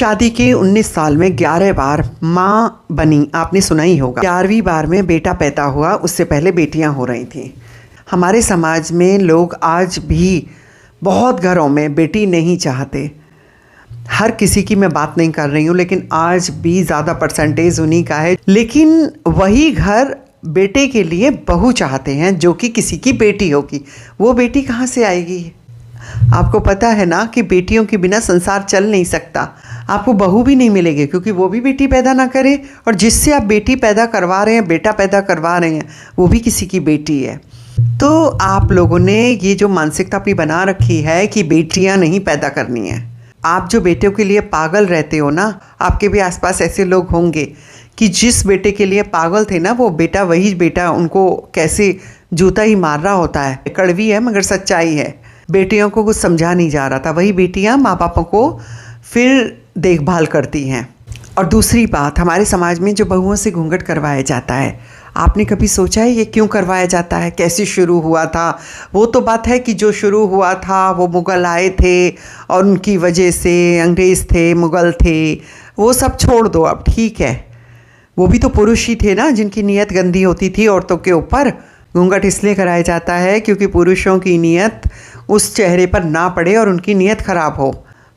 शादी के 19 साल में 11 बार माँ बनी, आपने सुना ही होगा। 11वीं बार में बेटा पैदा हुआ, उससे पहले बेटियां हो रही थी। हमारे समाज में लोग आज भी बहुत घरों में बेटी नहीं चाहते। हर किसी की मैं बात नहीं कर रही हूँ, लेकिन आज भी ज़्यादा परसेंटेज उन्हीं का है। लेकिन वही घर बेटे के लिए बहू चाहते हैं जो कि किसी की बेटी होगी। वो बेटी कहाँ से आएगी? आपको पता है ना कि बेटियों के बिना संसार चल नहीं सकता। आपको बहू भी नहीं मिलेगी क्योंकि वो भी बेटी पैदा ना करे, और जिससे आप बेटी पैदा करवा रहे हैं, बेटा पैदा करवा रहे हैं, वो भी किसी की बेटी है। तो आप लोगों ने ये जो मानसिकता अपनी बना रखी है कि बेटियां नहीं पैदा करनी है। आप जो बेटियों के लिए पागल रहते हो ना, आपके भी आसपास ऐसे लोग होंगे कि जिस बेटे के लिए पागल थे ना, वो बेटा वही बेटा उनको कैसे जूता ही मार रहा होता है। कड़वी है मगर सच्चाई है। बेटियों को कुछ समझा नहीं जा रहा था, वही बेटियां माँ बापों को फिर देखभाल करती हैं। और दूसरी बात, हमारे समाज में जो बहुओं से घूंघट करवाया जाता है, आपने कभी सोचा है ये क्यों करवाया जाता है? कैसे शुरू हुआ था? वो तो बात है कि जो शुरू हुआ था वो मुग़ल आए थे और उनकी वजह से अंग्रेज़ थे, मुग़ल थे, वो सब छोड़ दो अब, ठीक है। वो भी तो पुरुष ही थे ना जिनकी नीयत गंदी होती थी औरतों के ऊपर। घूंघट इसलिए कराया जाता है क्योंकि पुरुषों की नीयत उस चेहरे पर ना पड़े और उनकी नीयत ख़राब हो।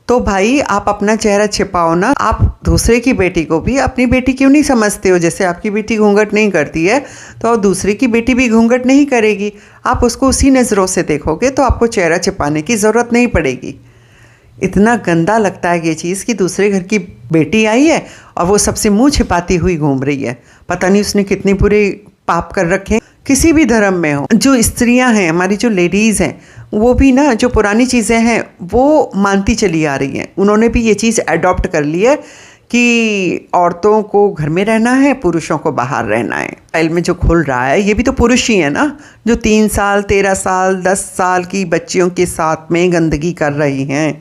तो भाई आप अपना चेहरा छिपाओ ना। आप दूसरे की बेटी को भी अपनी बेटी क्यों नहीं समझते हो? जैसे आपकी बेटी घूंघट नहीं करती है तो दूसरे की बेटी भी घूंघट नहीं करेगी। आप उसको उसी नज़रों से देखोगे तो आपको चेहरा छिपाने की ज़रूरत नहीं पड़ेगी। इतना गंदा लगता है ये चीज़ कि दूसरे घर की बेटी आई है और वो सबसे मुंह छिपाती हुई घूम रही है। पता नहीं उसने कितने बुरे पाप कर रखे हैं। किसी भी धर्म में हो, जो स्त्रियां हैं, हमारी जो लेडीज़ हैं, वो भी ना जो पुरानी चीज़ें हैं वो मानती चली आ रही हैं। उन्होंने भी ये चीज़ अडॉप्ट कर ली है कि औरतों को घर में रहना है, पुरुषों को बाहर रहना है। मोबाइल में जो खुल रहा है ये भी तो पुरुष ही है ना, जो 3 साल 13 साल 10 साल की बच्चियों के साथ में गंदगी कर रही हैं।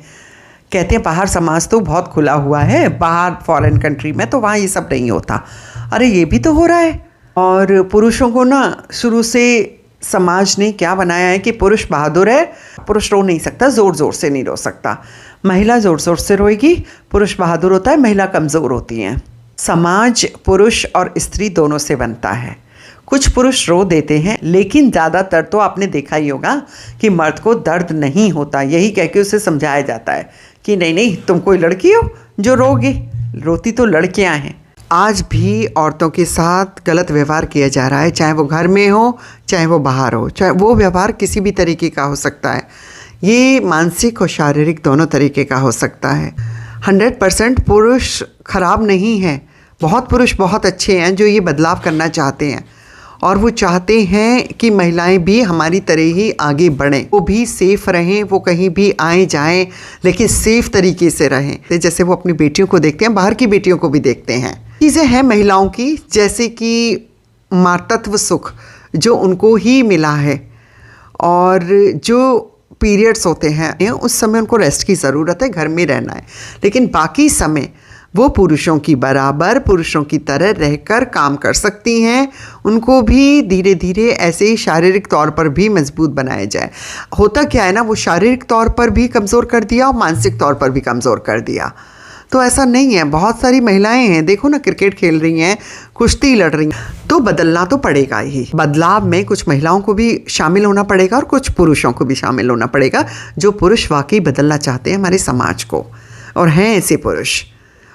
कहते हैं बाहर समाज तो बहुत खुला हुआ है, बाहर फॉरेन कंट्री में तो वहाँ ये सब नहीं होता। अरे ये भी तो हो रहा है। और पुरुषों को ना शुरू से समाज ने क्या बनाया है कि पुरुष बहादुर है, पुरुष रो नहीं सकता, ज़ोर ज़ोर से नहीं रो सकता। महिला ज़ोर ज़ोर से रोएगी, पुरुष बहादुर होता है, महिला कमज़ोर होती हैं। समाज पुरुष और स्त्री दोनों से बनता है। कुछ पुरुष रो देते हैं, लेकिन ज़्यादातर तो आपने देखा ही होगा कि मर्द को दर्द नहीं होता। यही कह के उसे समझाया जाता है कि नहीं नहीं तुम कोई लड़की हो जो रोगे, रोती तो लड़कियां हैं। आज भी औरतों के साथ गलत व्यवहार किया जा रहा है, चाहे वो घर में हो चाहे वो बाहर हो, चाहे वो व्यवहार किसी भी तरीके का हो सकता है। ये मानसिक और शारीरिक दोनों तरीके का हो सकता है। 100% पुरुष खराब नहीं है। बहुत पुरुष बहुत अच्छे हैं जो ये बदलाव करना चाहते हैं, और वो चाहते हैं कि महिलाएं भी हमारी तरह ही आगे बढ़ें, वो भी सेफ़ रहें, वो कहीं भी आए जाएं लेकिन सेफ़ तरीके से रहें। जैसे वो अपनी बेटियों को देखते हैं, बाहर की बेटियों को भी देखते हैं। चीज़ें हैं महिलाओं की, जैसे कि मातृत्व सुख जो उनको ही मिला है, और जो पीरियड्स होते हैं उस समय उनको रेस्ट की ज़रूरत है, घर में रहना है। लेकिन बाकी समय वो पुरुषों की बराबर, पुरुषों की तरह रहकर काम कर सकती हैं। उनको भी धीरे धीरे ऐसे ही शारीरिक तौर पर भी मजबूत बनाया जाए। होता क्या है ना, वो शारीरिक तौर पर भी कमज़ोर कर दिया और मानसिक तौर पर भी कमज़ोर कर दिया। तो ऐसा नहीं है। बहुत सारी महिलाएं हैं, देखो ना, क्रिकेट खेल रही हैं, कुश्ती लड़ रही हैं। तो बदलना तो पड़ेगा ही। बदलाव में कुछ महिलाओं को भी शामिल होना पड़ेगा और कुछ पुरुषों को भी शामिल होना पड़ेगा, जो पुरुष वाकई बदलना चाहते हैं हमारे समाज को, और हैं ऐसे पुरुष।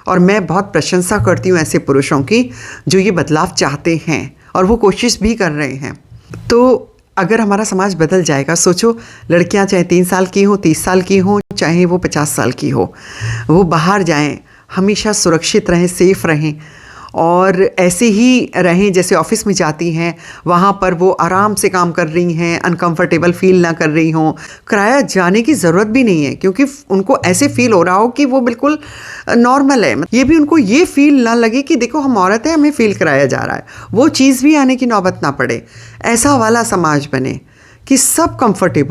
और मैं बहुत प्रशंसा करती हूँ ऐसे पुरुषों की जो ये बदलाव चाहते हैं और वो कोशिश भी कर रहे हैं। तो अगर हमारा समाज बदल जाएगा, सोचो, लड़कियां चाहे 3 साल की हों, 30 साल की हों, चाहे वो 50 साल की हो, वो बाहर जाएं, हमेशा सुरक्षित रहें, सेफ़ रहें, और ऐसे ही रहें जैसे ऑफिस में जाती हैं, वहाँ पर वो आराम से काम कर रही हैं, अनकंफर्टेबल फील ना कर रही हों। किराया जाने की ज़रूरत भी नहीं है, क्योंकि उनको ऐसे फील हो रहा हो कि वो बिल्कुल नॉर्मल है। ये भी उनको ये फील ना लगे कि देखो हम औरत हैं, हमें फील कराया जा रहा है। वो चीज़ भी आने की नौबत ना पड़े। ऐसा वाला समाज बने कि सब कंफर्टेबल